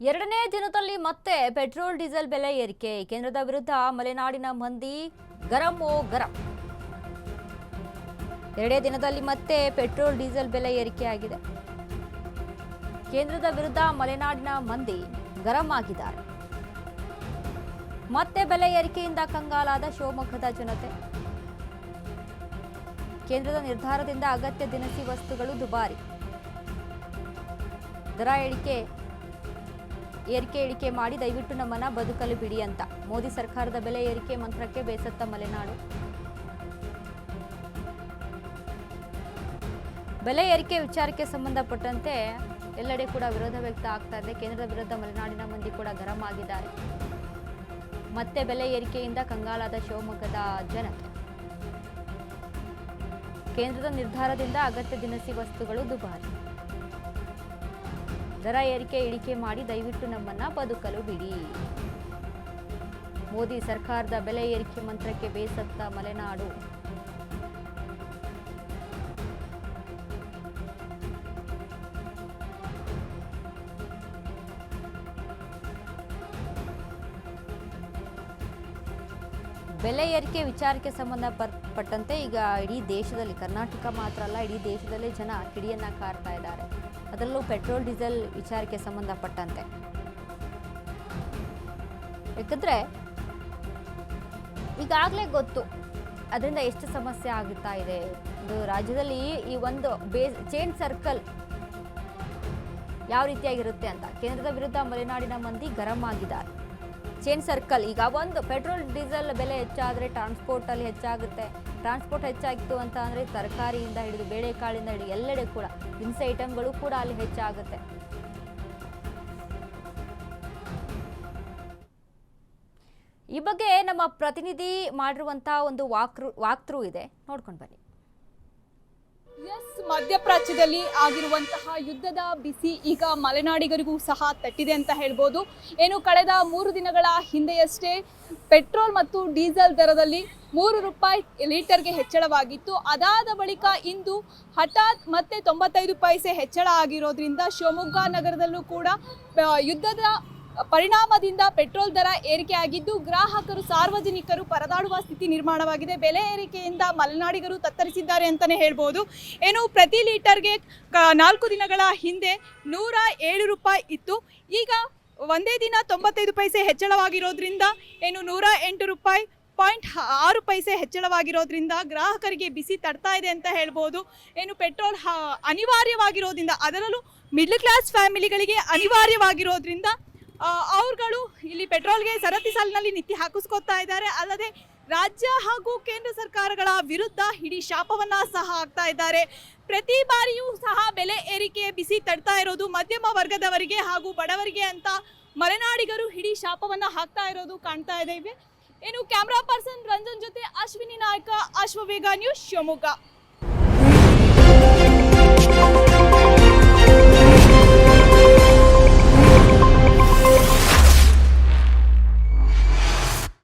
ಎರಡನೇ ದಿನದಲ್ಲಿ ಮತ್ತೆ ಪೆಟ್ರೋಲ್ ಡೀಸೆಲ್ ಬೆಲೆ ಏರಿಕೆ. ಕೇಂದ್ರದ ವಿರುದ್ಧ ಮಲೆನಾಡಿನ ಮಂದಿ ಗರಂ. ಎರಡನೇ ದಿನದಲ್ಲಿ ಮತ್ತೆ ಪೆಟ್ರೋಲ್ ಡೀಸೆಲ್ ಬೆಲೆ ಏರಿಕೆಯಾಗಿದೆ. ಕೇಂದ್ರದ ವಿರುದ್ಧ ಮಲೆನಾಡಿನ ಮಂದಿ ಗರಂ ಆಗಿದ್ದಾರೆ. ಮತ್ತೆ ಬೆಲೆ ಏರಿಕೆಯಿಂದ ಕಂಗಾಲಾದ ಶಿವಮೊಗ್ಗದ ಜನತೆ. ಕೇಂದ್ರದ ನಿರ್ಧಾರದಿಂದ ಅಗತ್ಯ ದಿನಸಿ ವಸ್ತುಗಳು ದುಬಾರಿ. ದರ ಏರಿಕೆ ಇಳಿಕೆ ಮಾಡಿ ದಯವಿಟ್ಟು ನಮ್ಮನ್ನ ಬದುಕಲು ಬಿಡಿ ಅಂತ ಮೋದಿ ಸರ್ಕಾರದ ಬೆಲೆ ಏರಿಕೆ ಮಂತ್ರಕ್ಕೆ ಬೇಸತ್ತ ಮಲೆನಾಡು. ಬೆಲೆ ಏರಿಕೆ ವಿಚಾರಕ್ಕೆ ಸಂಬಂಧಪಟ್ಟಂತೆ ಎಲ್ಲೆಡೆ ಕೂಡ ವಿರೋಧ ವ್ಯಕ್ತ ಆಗ್ತಾ ಇದೆ. ಕೇಂದ್ರದ ವಿರುದ್ಧ ಮಲೆನಾಡಿನ ಮಂದಿ ಕೂಡ ಗರಂ ಆಗಿದ್ದಾರೆ. ಮತ್ತೆ ಬೆಲೆ ಏರಿಕೆಯಿಂದ ಕಂಗಾಲಾದ ಶಿವಮೊಗ್ಗದ ಜನತೆ. ಕೇಂದ್ರದ ನಿರ್ಧಾರದಿಂದ ಅಗತ್ಯ ದಿನಸಿ ವಸ್ತುಗಳು ದುಬಾರಿ. ದರ ಏರಿಕೆ ಇಳಿಕೆ ಮಾಡಿ ದಯವಿಟ್ಟು ನಮ್ಮನ್ನ ಬದುಕಲು ಬಿಡಿ. ಮೋದಿ ಸರ್ಕಾರದ ಬೆಲೆ ಏರಿಕೆ ಮಂತ್ರಕ್ಕೆ ಬೇಸತ್ತ ಮಲೆನಾಡು. ಬೆಲೆ ಏರಿಕೆ ವಿಚಾರಕ್ಕೆ ಸಂಬಂಧಪಟ್ಟಂತೆ ಈಗ ಇಡೀ ದೇಶದಲ್ಲಿ, ಕರ್ನಾಟಕ ಮಾತ್ರ ಅಲ್ಲ, ಇಡೀ ದೇಶದಲ್ಲಿ ಜನ ಕಿಡಿಯನ್ನ ಕಾರ್ತಾ ಇದ್ದಾರೆ. ಅದರಲ್ಲೂ ಪೆಟ್ರೋಲ್ ಡೀಸೆಲ್ ವಿಚಾರಕ್ಕೆ ಸಂಬಂಧಪಟ್ಟಂತೆ. ಯಾಕಂದ್ರೆ ಈಗಾಗಲೇ ಗೊತ್ತು ಅದರಿಂದ ಎಷ್ಟು ಸಮಸ್ಯೆ ಆಗುತ್ತಾ ಇದೆ. ಇದು ರಾಜ್ಯದಲ್ಲಿ ಈ ಒಂದು ಚೈನ್ ಸರ್ಕಲ್ ಯಾವ ರೀತಿಯಾಗಿರುತ್ತೆ ಅಂತ. ಕೇಂದ್ರದ ವಿರುದ್ಧ ಮಲೆನಾಡಿನ ಮಂದಿ ಗರಂ ಆಗಿದ್ದಾರೆ. ಚೈನ್ ಸರ್ಕಲ್, ಈಗ ಒಂದು ಪೆಟ್ರೋಲ್ ಡೀಸೆಲ್ ಬೆಲೆ ಹೆಚ್ಚಾದರೆ ಟ್ರಾನ್ಸ್ಪೋರ್ಟ್ ಅಲ್ಲಿ ಹೆಚ್ಚಾಗುತ್ತೆ. ಟ್ರಾನ್ಸ್ಪೋರ್ಟ್ ಹೆಚ್ಚಾಗಿತ್ತು ಅಂತ ಅಂದರೆ ತರಕಾರಿಯಿಂದ ಹಿಡಿದು ಬೇಳೆಕಾಳಿಂದ ಹಿಡಿದು ಎಲ್ಲೆಡೆ ಕೂಡ ದಿನಸಿ ಐಟಮ್ಗಳು ಕೂಡ ಅಲ್ಲಿ ಹೆಚ್ಚಾಗುತ್ತೆ. ಈ ಬಗ್ಗೆ ನಮ್ಮ ಪ್ರತಿನಿಧಿ ಮಾಡಿರುವಂತಹ ಒಂದು ವಾಕ್ಥ್ರೂ ಇದೆ, ನೋಡ್ಕೊಂಡು ಬನ್ನಿ. ಮಧ್ಯಪ್ರಾಚ್ಯದಲ್ಲಿ ಆಗಿರುವಂತಹ ಯುದ್ಧದ ಬಿಸಿ ಈಗ ಮಲೆನಾಡಿಗರಿಗೂ ಸಹ ತಟ್ಟಿದೆ ಅಂತ ಹೇಳ್ಬೋದು. ಏನು ಕಳೆದ 3 ದಿನಗಳ ಹಿಂದೆಯಷ್ಟೇ ಪೆಟ್ರೋಲ್ ಮತ್ತು ಡೀಸೆಲ್ ದರದಲ್ಲಿ 3 ರೂಪಾಯಿ ಲೀಟರ್ಗೆ ಹೆಚ್ಚಳವಾಗಿತ್ತು. ಅದಾದ ಬಳಿಕ ಇಂದು ಹಠಾತ್ ಮತ್ತೆ 95 ಪೈಸೆ ಹೆಚ್ಚಳ ಆಗಿರೋದ್ರಿಂದ ಶಿವಮೊಗ್ಗ ನಗರದಲ್ಲೂ ಕೂಡ ಯುದ್ಧದ ಪರಿಣಾಮದಿಂದ ಪೆಟ್ರೋಲ್ ದರ ಏರಿಕೆಯಾಗಿದ್ದು ಗ್ರಾಹಕರು, ಸಾರ್ವಜನಿಕರು ಪರದಾಡುವ ಸ್ಥಿತಿ ನಿರ್ಮಾಣವಾಗಿದೆ. ಬೆಲೆ ಏರಿಕೆಯಿಂದ ಮಲೆನಾಡಿಗರು ತತ್ತರಿಸಿದ್ದಾರೆ ಅಂತಲೇ ಹೇಳ್ಬೋದು. ಏನು ಪ್ರತಿ ಲೀಟರ್ಗೆ 4 ದಿನಗಳ ಹಿಂದೆ 107 ರೂಪಾಯಿ ಇತ್ತು. ಈಗ ಒಂದೇ ದಿನ 95 ಪೈಸೆ ಹೆಚ್ಚಳವಾಗಿರೋದ್ರಿಂದ ಏನು 108 ರೂಪಾಯಿ 0.6 ಪೈಸೆ ಹೆಚ್ಚಳವಾಗಿರೋದ್ರಿಂದ ಗ್ರಾಹಕರಿಗೆ ಬಿಸಿ ತಡ್ತಾ ಇದೆ ಅಂತ ಹೇಳ್ಬೋದು. ಏನು ಪೆಟ್ರೋಲ್ ಅನಿವಾರ್ಯವಾಗಿರೋದ್ರಿಂದ, ಅದರಲ್ಲೂ ಮಿಡ್ಲ್ ಕ್ಲಾಸ್ ಫ್ಯಾಮಿಲಿಗಳಿಗೆ ಅನಿವಾರ್ಯವಾಗಿರೋದ್ರಿಂದ ಅವ್ರುಗಳು ಇಲ್ಲಿ ಪೆಟ್ರೋಲ್ಗೆ ಸರತಿ ಸಾಲಿನಲ್ಲಿ ನಿತ್ಯ ಹಾಕಿಸ್ಕೊತಾ ಇದ್ದಾರೆ. ಅಲ್ಲದೆ ರಾಜ್ಯ ಹಾಗೂ ಕೇಂದ್ರ ಸರ್ಕಾರಗಳ ವಿರುದ್ಧ ಹಿಡಿ ಶಾಪವನ್ನ ಸಹ ಹಾಕ್ತಾ ಇದ್ದಾರೆ. ಪ್ರತಿ ಬಾರಿಯೂ ಸಹ ಬೆಲೆ ಏರಿಕೆ ಬಿಸಿ ತಡ್ತಾ ಇರೋದು ಮಧ್ಯಮ ವರ್ಗದವರಿಗೆ ಹಾಗೂ ಬಡವರಿಗೆ ಅಂತ ಮಲೆನಾಡಿಗರು ಹಿಡಿ ಶಾಪವನ್ನ ಹಾಕ್ತಾ ಇರೋದು ಕಾಣ್ತಾ ಇದ್ದೇವೆ. ಏನು ಕ್ಯಾಮ್ರಾ ಪರ್ಸನ್ ರಂಜನ್ ಜೊತೆ ಅಶ್ವಿನಿ ನಾಯಕ, ಅಶ್ವವೇಗ ನ್ಯೂಸ್, ಶಿವಮೊಗ್ಗ.